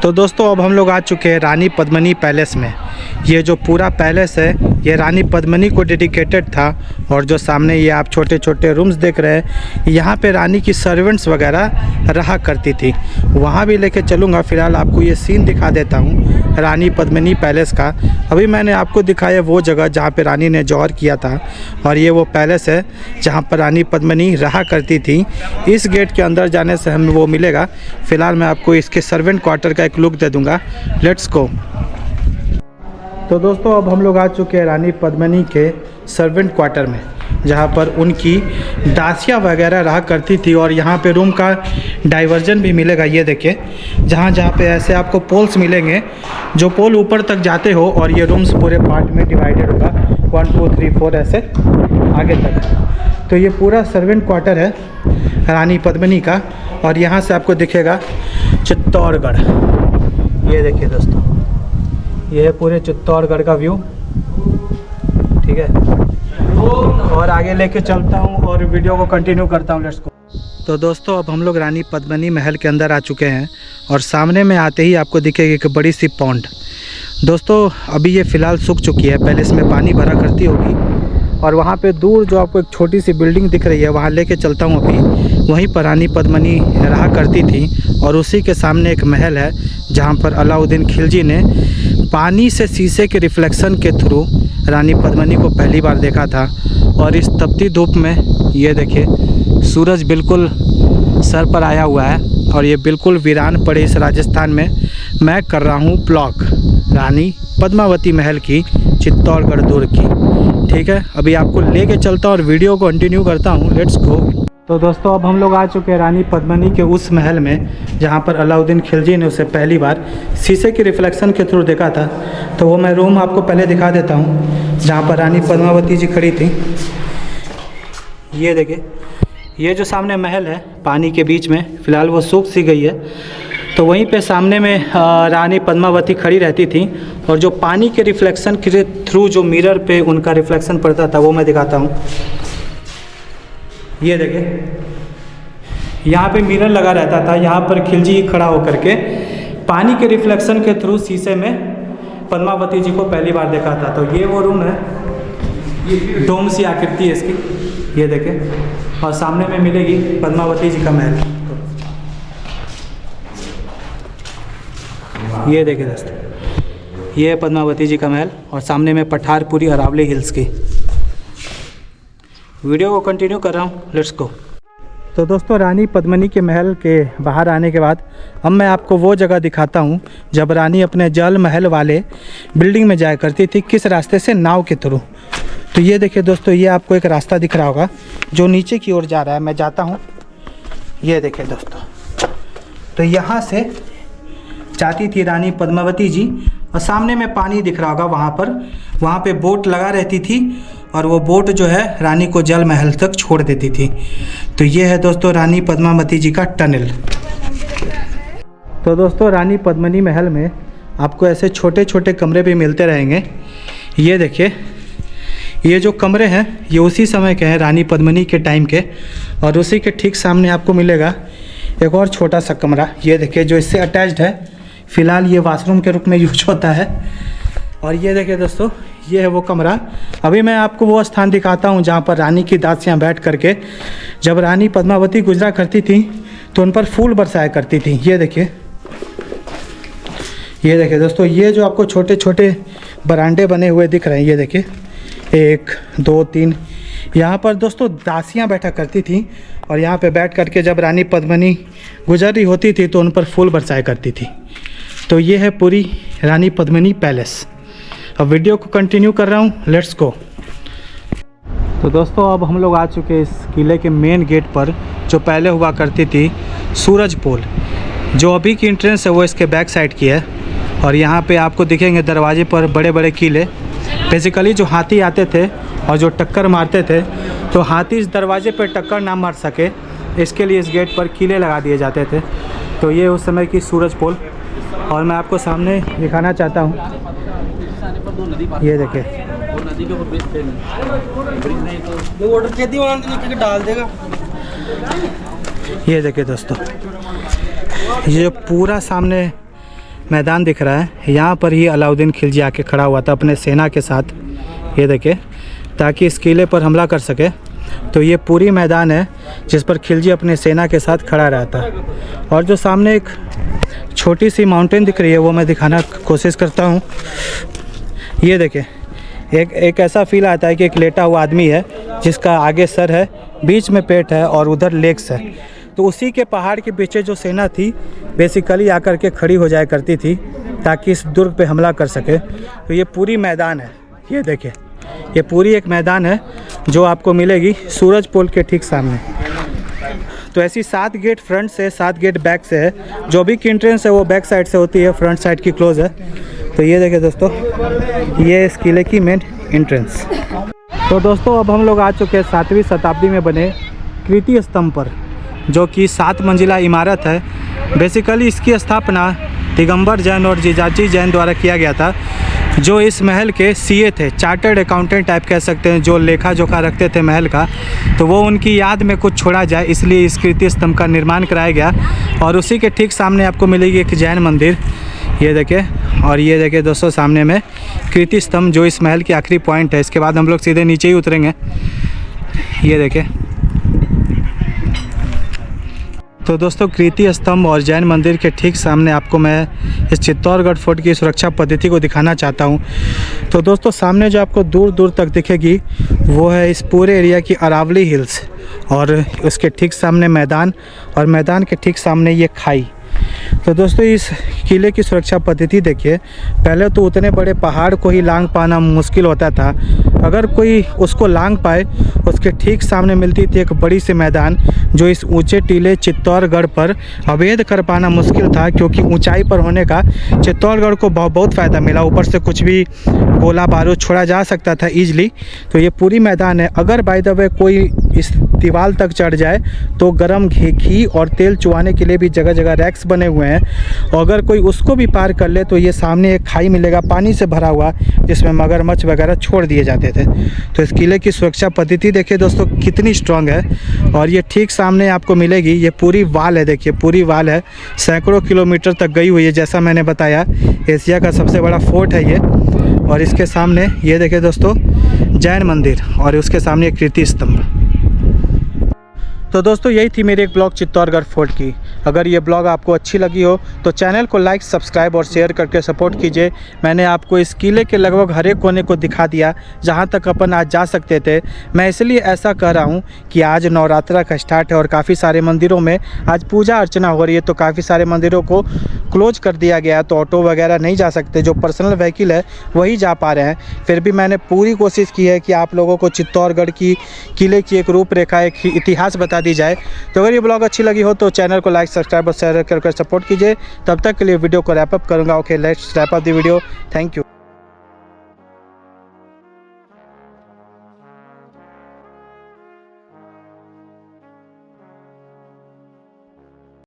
तो दोस्तों अब हम लोग आ चुके हैं रानी पद्मिनी पैलेस में। ये जो पूरा पैलेस है ये रानी पद्मिनी को डेडिकेटेड था। और जो सामने ये आप छोटे छोटे रूम्स देख रहे हैं, यहाँ पे रानी की सर्वेंट्स वगैरह रहा करती थी। वहाँ भी लेके चलूँगा। फ़िलहाल आपको ये सीन दिखा देता हूँ रानी पद्मिनी पैलेस का। अभी मैंने आपको दिखाया वो जगह जहाँ पे रानी ने जौहर किया था, और ये वो पैलेस है जहाँ पर रानी पद्मिनी रहा करती थी। इस गेट के अंदर जाने से हमें वो मिलेगा। फ़िलहाल मैं आपको इसके सर्वेंट क्वार्टर का एक लुक दे दूँगा। Let's go. तो दोस्तों अब हम लोग आ चुके हैं रानी पद्मिनी के सर्वेंट क्वार्टर में, जहाँ पर उनकी दासियाँ वगैरह रहा करती थी। और यहाँ पे रूम का डाइवर्जन भी मिलेगा। ये देखिए, जहाँ जहाँ पे ऐसे आपको पोल्स मिलेंगे, जो पोल ऊपर तक जाते हो, और ये रूम्स पूरे पार्ट में डिवाइडेड होगा 1 2 3 4 ऐसे आगे तक। तो ये पूरा सर्वेंट क्वार्टर है रानी पद्मिनी का। और यहाँ से आपको दिखेगा चित्तौड़गढ़। ये देखिए दोस्तों, ये है पूरे चित्तौड़गढ़ का व्यू। ठीक है, और आगे लेके चलता हूँ और वीडियो को कंटिन्यू करता हूँ। Let's go. तो दोस्तों अब हम लोग रानी पद्मिनी महल के अंदर आ चुके हैं, और सामने में आते ही आपको दिखेगी एक बड़ी सी पॉन्ड। दोस्तों अभी ये फ़िलहाल सूख चुकी है, पहले इसमें पानी भरा करती होगी। और वहाँ पे दूर जो आपको एक छोटी सी बिल्डिंग दिख रही है, वहाँ लेके चलता हूँ अभी। वहीं पर रानी पद्मिनी रहा करती थी, और उसी के सामने एक महल है जहाँ पर अलाउद्दीन खिलजी ने पानी से शीशे के रिफ्लेक्शन के थ्रू रानी पद्मिनी को पहली बार देखा था। और इस तपती धूप में ये देखिए, सूरज बिल्कुल सर पर आया हुआ है, और ये बिल्कुल वीरान पड़े इस राजस्थान में मैं कर रहा हूँ ब्लॉग रानी पद्मावती महल की, चित्तौड़गढ़ दुर्ग की। ठीक है, अभी आपको लेके चलता हूँ और वीडियो को कंटिन्यू करता हूँ। Let's go. तो दोस्तों अब हम लोग आ चुके हैं रानी पद्मिनी के उस महल में जहाँ पर अलाउद्दीन खिलजी ने उसे पहली बार शीशे की रिफ्लेक्शन के थ्रू देखा था। तो वो मैं रूम आपको पहले दिखा देता हूँ जहाँ पर रानी पद्मावती जी खड़ी थी। ये देखिए, ये जो सामने महल है पानी के बीच में, फ़िलहाल वो सूख सी गई है। तो वहीं पे सामने में रानी पद्मावती खड़ी रहती थी, और जो पानी के रिफ्लेक्शन के थ्रू जो मिरर पे उनका रिफ्लेक्शन पड़ता था वो मैं दिखाता हूँ। ये देखिए, यहाँ पे मिरर लगा रहता था, यहाँ पर खिलजी खड़ा होकर के पानी के रिफ्लेक्शन के थ्रू शीशे में पद्मावती जी को पहली बार देखा था। तो ये वो रूम है, ये डोम सी आकृति है इसकी। ये देखें, और सामने में मिलेगी पद्मावती जी का महल। ये देखें दोस्तों, ये है पद्मावती जी का महल, और सामने में पठारपुरी अरावली हिल्स की। वीडियो को कंटिन्यू कर रहा हूँ। Let's go. तो दोस्तों रानी पद्मिनी के महल के बाहर आने के बाद अब मैं आपको वो जगह दिखाता हूँ जब रानी अपने जल महल वाले बिल्डिंग में जाया करती थी, किस रास्ते से, नाव के थ्रू। तो ये देखिए दोस्तों, ये आपको एक रास्ता दिख रहा होगा जो नीचे की ओर जा रहा है। मैं जाता हूँ, ये देखिए दोस्तों। तो यहाँ से जाती थी रानी पद्मावती जी, और सामने में पानी दिख रहा होगा वहाँ पे बोट लगा रहती थी, और वो बोट जो है रानी को जल महल तक छोड़ देती थी। तो ये है दोस्तों रानी पद्मावती जी का टनल। तो दोस्तों रानी पद्मिनी महल में आपको ऐसे छोटे छोटे कमरे भी मिलते रहेंगे। ये देखिए, ये जो कमरे हैं ये उसी समय के हैं, रानी पद्मिनी के टाइम के। और उसी के ठीक सामने आपको मिलेगा एक और छोटा सा कमरा। ये देखिए, जो इससे अटैच्ड है। फ़िलहाल ये वाशरूम के रूप में यूज होता है। और ये देखिए दोस्तों, ये है वो कमरा। अभी मैं आपको वो स्थान दिखाता हूँ जहाँ पर रानी की दासियाँ बैठ करके जब रानी पद्मावती गुजरा करती थी तो उन पर फूल बरसाया करती थी। ये देखिए दोस्तों, ये जो आपको छोटे छोटे बरांडे बने हुए दिख रहे हैं, ये देखिए 1 2 3, यहाँ पर दोस्तों दासियाँ बैठा करती थी। और यहाँ पे बैठ करके जब रानी पद्मिनी गुजर रही होती थी तो उन पर फूल बरसाया करती थी। तो ये है पूरी रानी पद्मिनी पैलेस। अब वीडियो को कंटिन्यू कर रहा हूँ। Let's go. तो दोस्तों अब हम लोग आ चुके हैं इस किले के मेन गेट पर, जो पहले हुआ करती थी सूरज पोल। जो अभी की एंट्रेंस है वो इसके बैक साइड की है। और यहाँ पे आपको दिखेंगे दरवाजे पर बड़े बड़े किले। बेसिकली जो हाथी आते थे और जो टक्कर मारते थे, तो हाथी इस दरवाजे पर टक्कर ना मार सके, इसके लिए इस गेट पर किले लगा दिए जाते थे। तो ये उस समय की सूरज पोल। और मैं आपको सामने दिखाना चाहता हूँ, ये देखिए, ये देखिए दोस्तों, ये पूरा सामने मैदान दिख रहा है, यहाँ पर ही अलाउद्दीन खिलजी आके खड़ा हुआ था अपने सेना के साथ, ये देखिए, ताकि इस किले पर हमला कर सके। तो ये पूरी मैदान है जिस पर खिलजी अपने सेना के साथ खड़ा रहता है। और जो सामने एक छोटी सी माउंटेन दिख रही है वो मैं दिखाना कोशिश करता हूँ। ये देखिए, एक ऐसा फील आता है कि एक लेटा हुआ आदमी है जिसका आगे सर है, बीच में पेट है और उधर लेग्स है। तो उसी के पहाड़ के पीछे जो सेना थी बेसिकली आकर के खड़ी हो जाया करती थी ताकि इस दुर्ग पे हमला कर सके। तो ये पूरी मैदान है, ये देखिए, ये पूरी एक मैदान है जो आपको मिलेगी सूरज पोल के ठीक सामने। तो ऐसी 7 गेट फ्रंट से, 7 गेट बैक से है। जो भी की एंट्रेंस है वो बैक साइड से होती है, फ्रंट साइड की क्लोज है। तो ये देखिए दोस्तों, ये इस किले की मेन एंट्रेंस। तो दोस्तों अब हम लोग आ चुके हैं 7वीं शताब्दी में बने कीर्ति स्तंभ पर, जो कि 7 मंजिला इमारत है। बेसिकली इसकी स्थापना दिगंबर जैन और जीजाजी जैन द्वारा किया गया था, जो इस महल के सीए थे, चार्टर्ड अकाउंटेंट टाइप कह सकते हैं, जो लेखा जोखा रखते थे महल का। तो वो उनकी याद में कुछ छोड़ा जाए इसलिए इस कीर्ति स्तंभ का निर्माण कराया गया। और उसी के ठीक सामने आपको मिलेगी एक जैन मंदिर, ये देखिए। और ये देखिए दोस्तों सामने में कीर्ति स्तंभ, जो इस महल की आखिरी पॉइंट है। इसके बाद हम लोग सीधे नीचे ही उतरेंगे, ये देखिए। तो दोस्तों कीर्ति स्तंभ और जैन मंदिर के ठीक सामने आपको मैं इस चित्तौड़गढ़ फोर्ट की सुरक्षा पद्धति को दिखाना चाहता हूं। तो दोस्तों सामने जो आपको दूर दूर तक दिखेगी वो है इस पूरे एरिया की अरावली हिल्स, और उसके ठीक सामने मैदान, और मैदान के ठीक सामने ये खाई। तो दोस्तों इस किले की सुरक्षा पद्धति देखिए। पहले तो उतने बड़े पहाड़ को ही लांग पाना मुश्किल होता था, अगर कोई उसको लांग पाए उसके ठीक सामने मिलती थी एक बड़ी सी मैदान, जो इस ऊंचे टीले चित्तौड़गढ़ पर अवैध कर पाना मुश्किल था, क्योंकि ऊंचाई पर होने का चित्तौड़गढ़ को बहुत फ़ायदा मिला। ऊपर से कुछ भी गोला बारूद छोड़ा जा सकता था ईजिली। तो ये पूरी मैदान है। अगर बाय द वे कोई इस दीवार तक चढ़ जाए तो गर्म घी और तेल चुवाने के लिए भी जगह जगह रैक्स बने हुए हैं। और अगर कोई उसको भी पार कर ले तो ये सामने एक खाई मिलेगा पानी से भरा हुआ, जिसमें मगरमच्छ वगैरह छोड़ दिए जाते थे। तो इस किले की सुरक्षा पद्धति देखिए दोस्तों कितनी स्ट्रांग है। और ये ठीक सामने आपको मिलेगी, ये पूरी वाल है, देखिए पूरी वाल है, सैकड़ों किलोमीटर तक गई हुई है। जैसा मैंने बताया एशिया का सबसे बड़ा फोर्ट है ये। और इसके सामने ये देखिए दोस्तों जैन मंदिर, और उसके सामने कीर्ति स्तंभ। तो दोस्तों यही थी मेरी एक ब्लॉग चित्तौड़गढ़ फोर्ट की। अगर ये ब्लॉग आपको अच्छी लगी हो तो चैनल को लाइक, सब्सक्राइब और शेयर करके सपोर्ट कीजिए। मैंने आपको इस किले के लगभग हर एक कोने को दिखा दिया जहाँ तक अपन आज जा सकते थे। मैं इसलिए ऐसा कह रहा हूँ कि आज नवरात्रा का स्टार्ट है और काफ़ी सारे मंदिरों में आज पूजा अर्चना हो रही है। तो काफ़ी सारे मंदिरों को क्लोज कर दिया गया, तो ऑटो वगैरह नहीं जा सकते, जो पर्सनल व्हीकल है वही जा पा रहे हैं। फिर भी मैंने पूरी कोशिश की है कि आप लोगों को चित्तौड़गढ़ की किले की एक रूपरेखा, एक इतिहास बता दी जाए। तो अगर ये ब्लॉग अच्छी लगी हो तो चैनल को लाइक, सब्सक्राइब और शेयर करके सपोर्ट कीजिए। तब तक के लिए वीडियो को रैप अप करूँगा। Okay, let's wrap up the video. Thank you.